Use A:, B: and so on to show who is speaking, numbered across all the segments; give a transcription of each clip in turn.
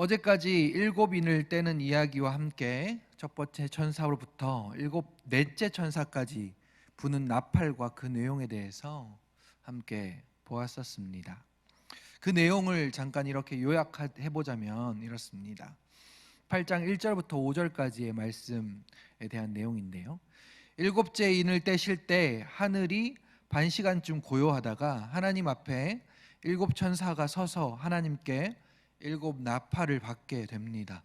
A: 어제까지 일곱 인을 떼는 이야기와 함께 첫 번째 천사로부터 넷째 천사까지 부는 나팔과 그 내용에 대해서 함께 보았었습니다. 그 내용을 잠깐 이렇게 요약해 보자면 이렇습니다. 8장 1절부터 5절까지의 말씀에 대한 내용인데요. 일곱째 인을 떼실 때 하늘이 반 시간쯤 고요하다가 하나님 앞에 일곱 천사가 서서 하나님께 일곱 나팔을 받게 됩니다.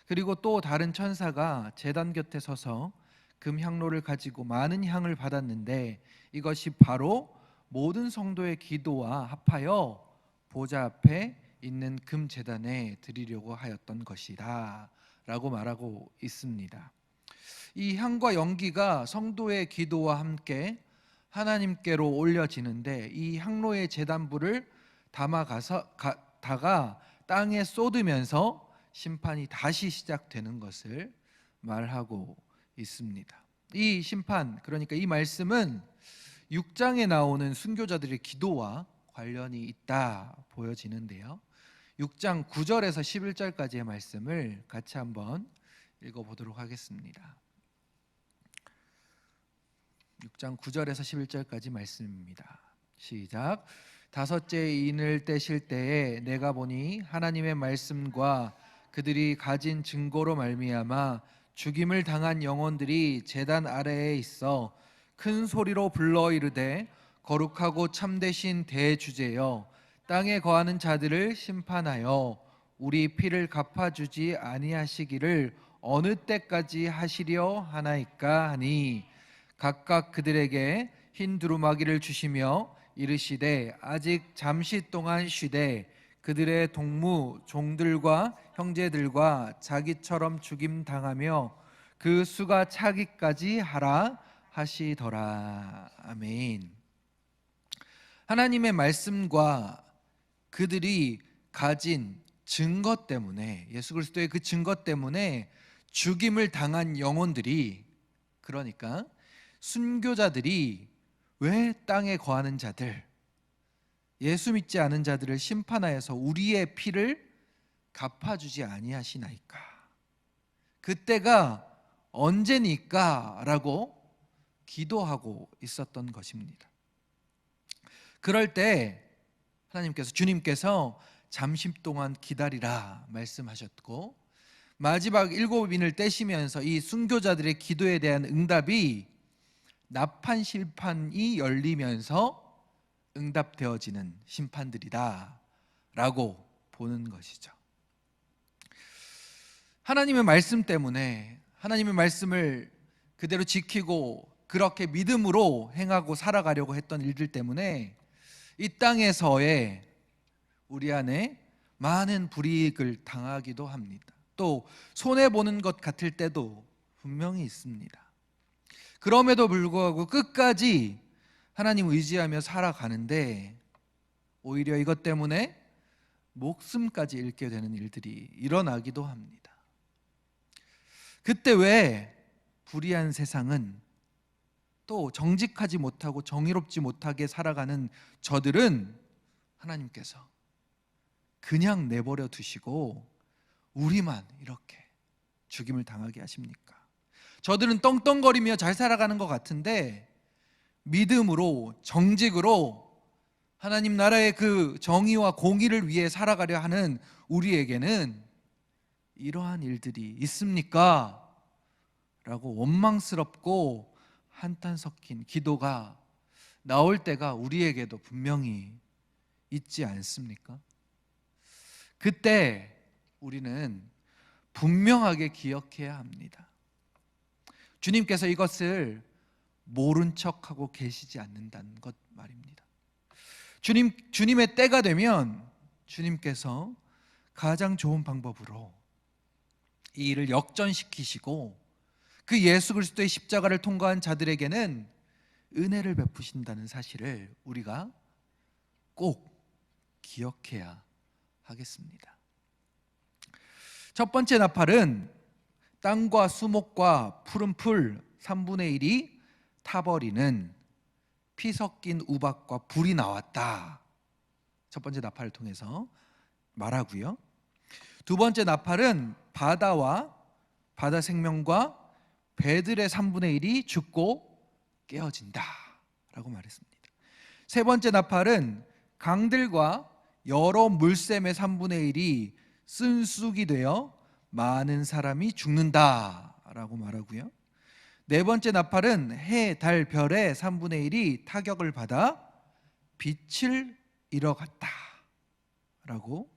A: 그리고 또 다른 천사가 제단 곁에 서서 금향로를 가지고 많은 향을 받았는데 이것이 바로 모든 성도의 기도와 합하여 보좌 앞에 있는 금제단에 드리려고 하였던 것이다 라고 말하고 있습니다. 이 향과 연기가 성도의 기도와 함께 하나님께로 올려지는데 이 향로의 제단불을 담아가다가 땅에 쏟으면서 심판이 다시 시작되는 것을 말하고 있습니다. 이 심판, 그러니까 이 말씀은 6장에 나오는 순교자들의 기도와 관련이 있다 보여지는데요. 6장 9절에서 11절까지의 말씀을 같이 한번 읽어보도록 하겠습니다. 6장 9절에서 11절까지 말씀입니다. 시작. 다섯째 인을 떼실 때에 내가 보니 하나님의 말씀과 그들이 가진 증거로 말미암아 죽임을 당한 영혼들이 제단 아래에 있어 큰 소리로 불러 이르되 거룩하고 참되신 대주제여 땅에 거하는 자들을 심판하여 우리 피를 갚아주지 아니하시기를 어느 때까지 하시려 하나이까 하니 각각 그들에게 흰 두루마기를 주시며 이르시되 아직 잠시 동안 쉬되 그들의 동무 종들과 형제들과 자기처럼 죽임 당하며 그 수가 차기까지 하라 하시더라. 아멘. 하나님의 말씀과 그들이 가진 증거 때문에, 예수 그리스도의 그 증거 때문에 죽임을 당한 영혼들이, 그러니까 순교자들이 왜 땅에 거하는 자들, 예수 믿지 않은 자들을 심판하여서 우리의 피를 갚아주지 아니하시나이까? 그때가 언제니까? 라고 기도하고 있었던 것입니다. 그럴 때 주님께서 잠시 동안 기다리라 말씀하셨고, 마지막 일곱 인을 떼시면서 이 순교자들의 기도에 대한 응답이 나판 심판이 열리면서 응답되어지는 심판들이다 라고 보는 것이죠. 하나님의 말씀 때문에, 하나님의 말씀을 그대로 지키고 그렇게 믿음으로 행하고 살아가려고 했던 일들 때문에 이 땅에서의 우리 안에 많은 불이익을 당하기도 합니다. 또 손해보는 것 같을 때도 분명히 있습니다. 그럼에도 불구하고 끝까지 하나님 의지하며 살아가는데 오히려 이것 때문에 목숨까지 잃게 되는 일들이 일어나기도 합니다. 그때 왜 불의한 세상은, 또 정직하지 못하고 정의롭지 못하게 살아가는 저들은 하나님께서 그냥 내버려 두시고 우리만 이렇게 죽임을 당하게 하십니까? 저들은 떵떵거리며 잘 살아가는 것 같은데 믿음으로, 정직으로 하나님 나라의 그 정의와 공의를 위해 살아가려 하는 우리에게는 이러한 일들이 있습니까? 라고 원망스럽고 한탄 섞인 기도가 나올 때가 우리에게도 분명히 있지 않습니까? 그때 우리는 분명하게 기억해야 합니다. 주님께서 이것을 모른 척하고 계시지 않는다는 것 말입니다. 주님의 때가 되면 주님께서 가장 좋은 방법으로 이 일을 역전시키시고 그 예수 그리스도의 십자가를 통과한 자들에게는 은혜를 베푸신다는 사실을 우리가 꼭 기억해야 하겠습니다. 첫 번째 나팔은 땅과 수목과 푸른 풀 3분의 1이 타버리는 피 섞인 우박과 불이 나왔다. 첫 번째 나팔을 통해서 말하고요. 두 번째 나팔은 바다와 바다 생명과 배들의 3분의 1이 죽고 깨어진다 라고 말했습니다. 세 번째 나팔은 강들과 여러 물샘의 3분의 1이 쓴쑥이 되어 많은 사람이 죽는다 라고 말하고요. 네 번째 나팔은 해, 달, 별의 3분의 1이 타격을 받아 빛을 잃어갔다 라고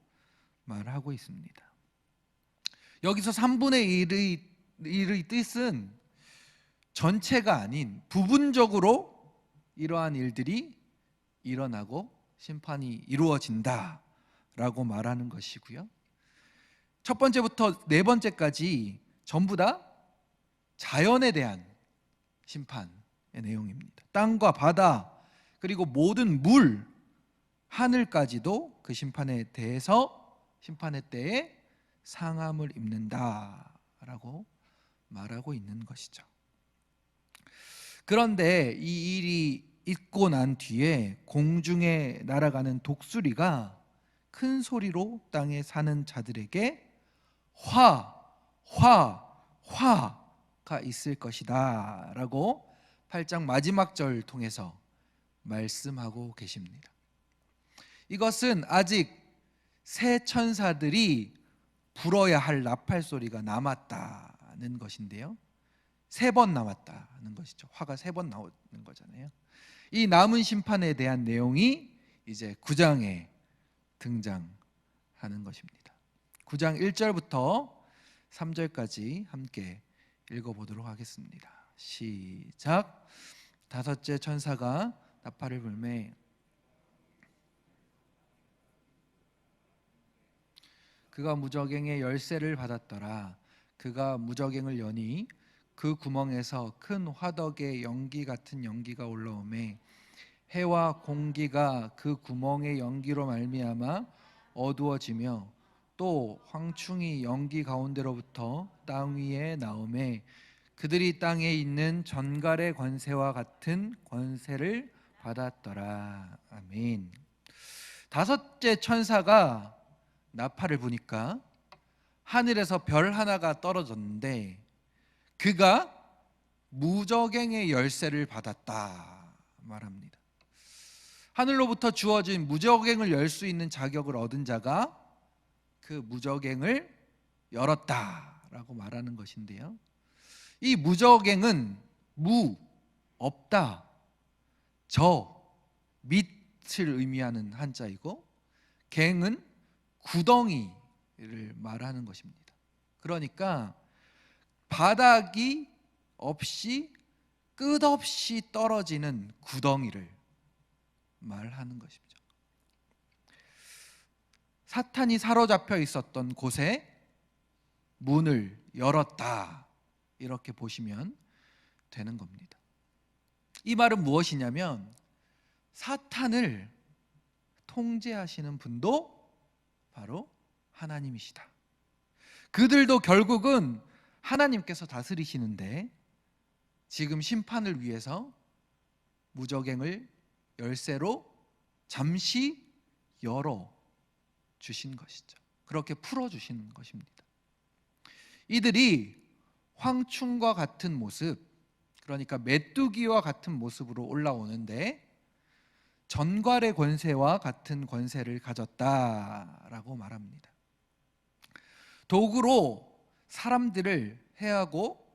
A: 말하고 있습니다. 여기서 3분의 1의 뜻은 전체가 아닌 부분적으로 이러한 일들이 일어나고 심판이 이루어진다 라고 말하는 것이고요. 첫 번째부터 네 번째까지 전부 다 자연에 대한 심판의 내용입니다. 땅과 바다 그리고 모든 물, 하늘까지도 그 심판에 대해서 심판의 때에 상함을 입는다라고 말하고 있는 것이죠. 그런데 이 일이 있고 난 뒤에 공중에 날아가는 독수리가 큰 소리로 땅에 사는 자들에게 화가 있을 것이다 라고 8장 마지막 절 통해서 말씀하고 계십니다. 이것은 아직 새 천사들이 불어야 할 나팔 소리가 남았다는 것인데요, 3번 남았다는 것이죠. 화가 3번 나오는 거잖아요. 이 남은 심판에 대한 내용이 이제 9장에 등장하는 것입니다. 9장 1절부터 3절까지 함께 읽어보도록 하겠습니다. 시작. 다섯째 천사가 나팔을 불매 그가 무저갱의 열쇠를 받았더라. 그가 무저갱을 여니 그 구멍에서 큰 화덕의 연기 같은 연기가 올라오매 해와 공기가 그 구멍의 연기로 말미암아 어두워지며 또 황충이 연기 가운데로부터 땅 위에 나오매 그들이 땅에 있는 전갈의 권세와 같은 권세를 받았더라. 아멘. 다섯째 천사가 나팔을 부니까 하늘에서 별 하나가 떨어졌는데 그가 무저갱의 열쇠를 받았다 말합니다. 하늘로부터 주어진 무저갱을 열 수 있는 자격을 얻은 자가 그 무저갱을 열었다라고 말하는 것인데요, 이 무저갱은 무, 없다, 저, 밑을 의미하는 한자이고 갱은 구덩이를 말하는 것입니다. 그러니까 바닥이 없이 끝없이 떨어지는 구덩이를 말하는 것이죠. 사탄이 사로잡혀 있었던 곳에 문을 열었다 이렇게 보시면 되는 겁니다. 이 말은 무엇이냐면 사탄을 통제하시는 분도 바로 하나님이시다. 그들도 결국은 하나님께서 다스리시는데 지금 심판을 위해서 무저갱을 열쇠로 잠시 열어 주신 것이죠. 그렇게 풀어 주신 것입니다. 이들이 황충과 같은 모습, 그러니까 메뚜기와 같은 모습으로 올라오는데 전갈의 권세와 같은 권세를 가졌다라고 말합니다. 도구로 사람들을 해하고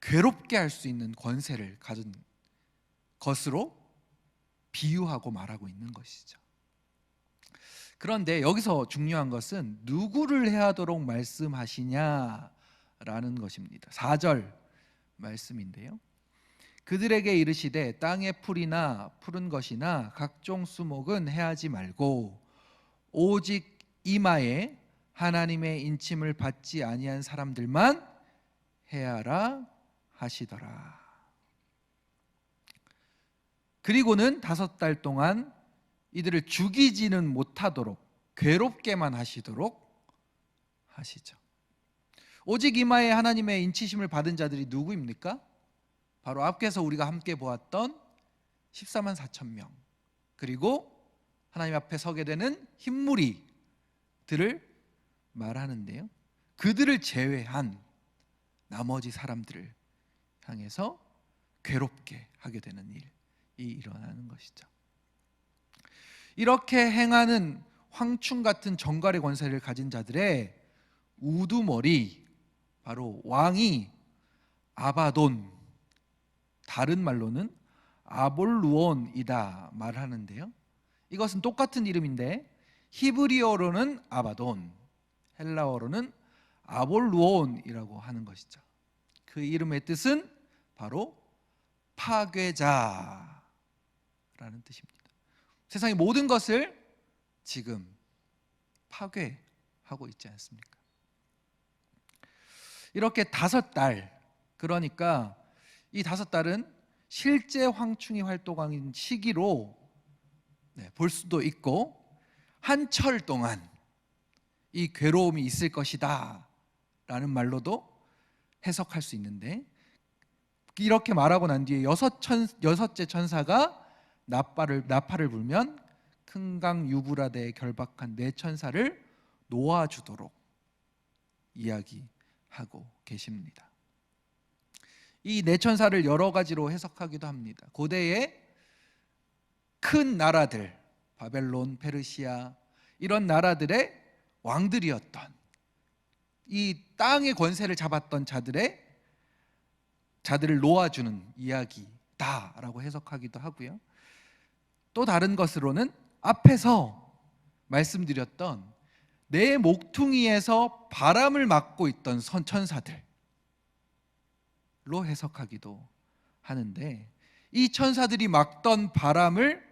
A: 괴롭게 할 수 있는 권세를 가진 것으로 비유하고 말하고 있는 것이죠. 그런데 여기서 중요한 것은 누구를 해하도록 말씀하시냐라는 것입니다. 4절 말씀인데요, 그들에게 이르시되 땅의 풀이나 푸른 것이나 각종 수목은 해하지 말고 오직 이마에 하나님의 인침을 받지 아니한 사람들만 해하라 하시더라. 그리고는 5달 동안 이들을 죽이지는 못하도록 괴롭게만 하시도록 하시죠. 오직 이마에 하나님의 인치심을 받은 자들이 누구입니까? 바로 앞에서 우리가 함께 보았던 14만 4천 명, 그리고 하나님 앞에 서게 되는 흰무리들을 말하는데요. 그들을 제외한 나머지 사람들을 향해서 괴롭게 하게 되는 일이 일어나는 것이죠. 이렇게 행하는 황충 같은 정갈의 권세를 가진 자들의 우두머리, 바로 왕이 아바돈, 다른 말로는 아볼루온이다 말하는데요. 이것은 똑같은 이름인데 히브리어로는 아바돈, 헬라어로는 아볼루온이라고 하는 것이죠. 그 이름의 뜻은 바로 파괴자라는 뜻입니다. 세상의 모든 것을 지금 파괴하고 있지 않습니까? 이렇게 5달, 그러니까 이 5달은 실제 황충이 활동하는 시기로 볼 수도 있고, 한철 동안 이 괴로움이 있을 것이다 라는 말로도 해석할 수 있는데, 이렇게 말하고 난 뒤에 여섯째 천사가 나팔을 불면 큰 강 유브라데에 결박한 네 천사를 놓아주도록 이야기하고 계십니다. 이 네 천사를 여러 가지로 해석하기도 합니다. 고대의 큰 나라들, 바벨론, 페르시아, 이런 나라들의 왕들이었던, 이 땅의 권세를 잡았던 자들을 놓아주는 이야기다라고 해석하기도 하고요. 또 다른 것으로는 앞에서 말씀드렸던 내 목퉁이에서 바람을 막고 있던 천사들로 해석하기도 하는데, 이 천사들이 막던 바람을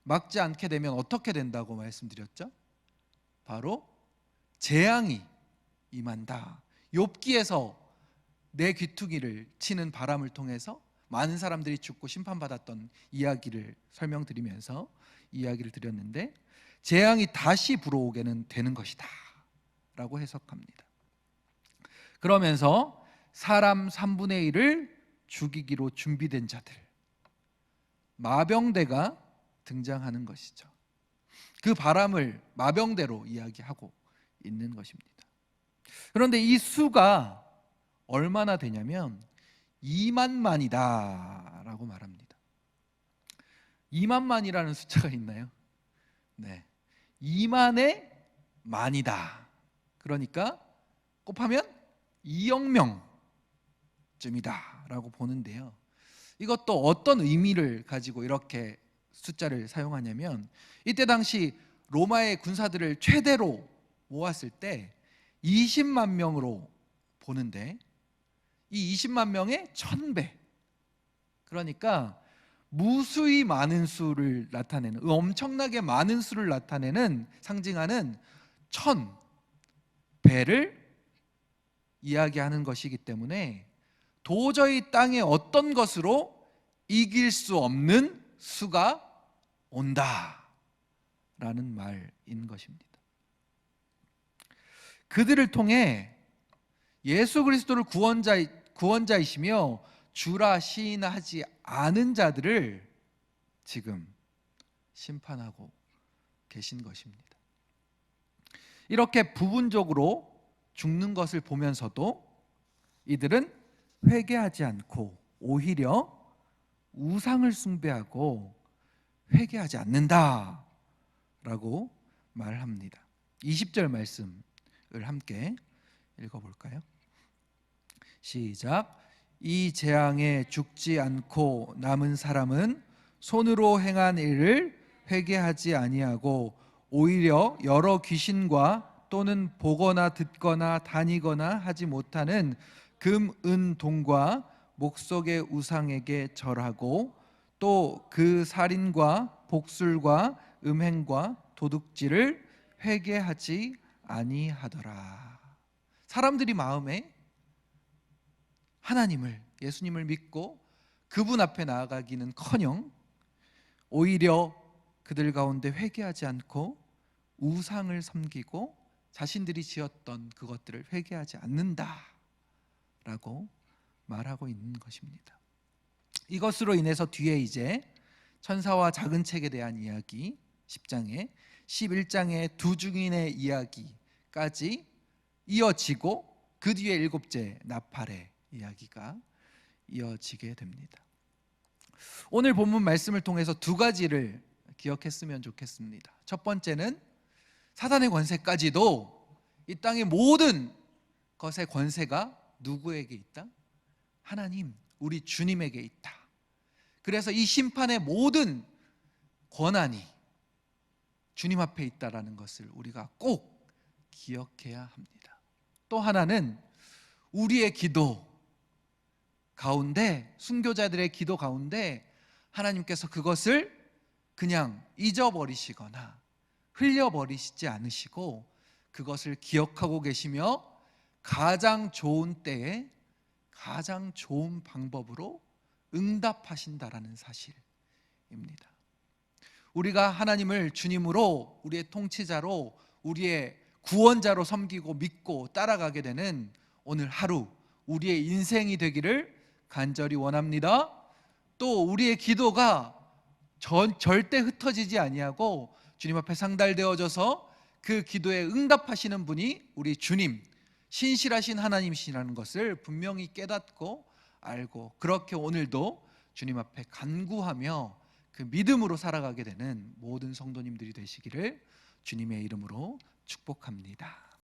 A: 막지 않게 되면 어떻게 된다고 말씀드렸죠? 바로 재앙이 임한다. 욥기에서 내 귀퉁이를 치는 바람을 통해서 많은 사람들이 죽고 심판받았던 이야기를 설명드리면서 이야기를 드렸는데, 재앙이 다시 불어오게는 되는 것이다 라고 해석합니다. 그러면서 사람 3분의 1을 죽이기로 준비된 자들, 마병대가 등장하는 것이죠. 그 바람을 마병대로 이야기하고 있는 것입니다. 그런데 이 수가 얼마나 되냐면 2만만이다 라고 말합니다. 2만만이라는 숫자가 있나요? 네, 2만의 만이다. 그러니까 곱하면 2억 명쯤이다 라고 보는데요. 이것도 어떤 의미를 가지고 이렇게 숫자를 사용하냐면, 이때 당시 로마의 군사들을 최대로 모았을 때 20만 명으로 보는데, 이 20만 명의 1000배, 그러니까 무수히 많은 수를 나타내는, 엄청나게 많은 수를 나타내는, 상징하는 1000배를 이야기하는 것이기 때문에 도저히 땅의 어떤 것으로 이길 수 없는 수가 온다라는 말인 것입니다. 그들을 통해 예수 그리스도를 구원자이시며 주라 시인하지 않은 자들을 지금 심판하고 계신 것입니다. 이렇게 부분적으로 죽는 것을 보면서도 이들은 회개하지 않고 오히려 우상을 숭배하고 회개하지 않는다라고 말합니다. 20절 말씀을 함께 읽어볼까요? 시작. 이 재앙에 죽지 않고 남은 사람은 손으로 행한 일을 회개하지 아니하고 오히려 여러 귀신과 또는 보거나 듣거나 다니거나 하지 못하는 금, 은, 동과 목석의 우상에게 절하고 또 그 살인과 복술과 음행과 도둑질을 회개하지 아니하더라. 사람들이 마음에 하나님을, 예수님을 믿고 그분 앞에 나아가기는커녕 오히려 그들 가운데 회개하지 않고 우상을 섬기고 자신들이 지었던 그것들을 회개하지 않는다라고 말하고 있는 것입니다. 이것으로 인해서 뒤에 이제 천사와 작은 책에 대한 이야기 10장에 11장의 두 증인의 이야기까지 이어지고 그 뒤에 일곱째 나팔의 이야기가 이어지게 됩니다. 오늘 본문 말씀을 통해서 두 가지를 기억했으면 좋겠습니다. 첫 번째는 사단의 권세까지도 이 땅의 모든 것의 권세가 누구에게 있다? 하나님, 우리 주님에게 있다. 그래서 이 심판의 모든 권한이 주님 앞에 있다라는 것을 우리가 꼭 기억해야 합니다. 또 하나는 우리의 기도 가운데, 순교자들의 기도 가운데 하나님께서 그것을 그냥 잊어버리시거나 흘려버리시지 않으시고 그것을 기억하고 계시며 가장 좋은 때에 가장 좋은 방법으로 응답하신다라는 사실입니다. 우리가 하나님을 주님으로, 우리의 통치자로, 우리의 구원자로 섬기고 믿고 따라가게 되는 오늘 하루, 우리의 인생이 되기를 간절히 원합니다. 또 우리의 기도가 절대 흩어지지 아니하고 주님 앞에 상달되어져서 그 기도에 응답하시는 분이 우리 주님, 신실하신 하나님이시라는 것을 분명히 깨닫고 알고, 그렇게 오늘도 주님 앞에 간구하며 그 믿음으로 살아가게 되는 모든 성도님들이 되시기를 주님의 이름으로 축복합니다.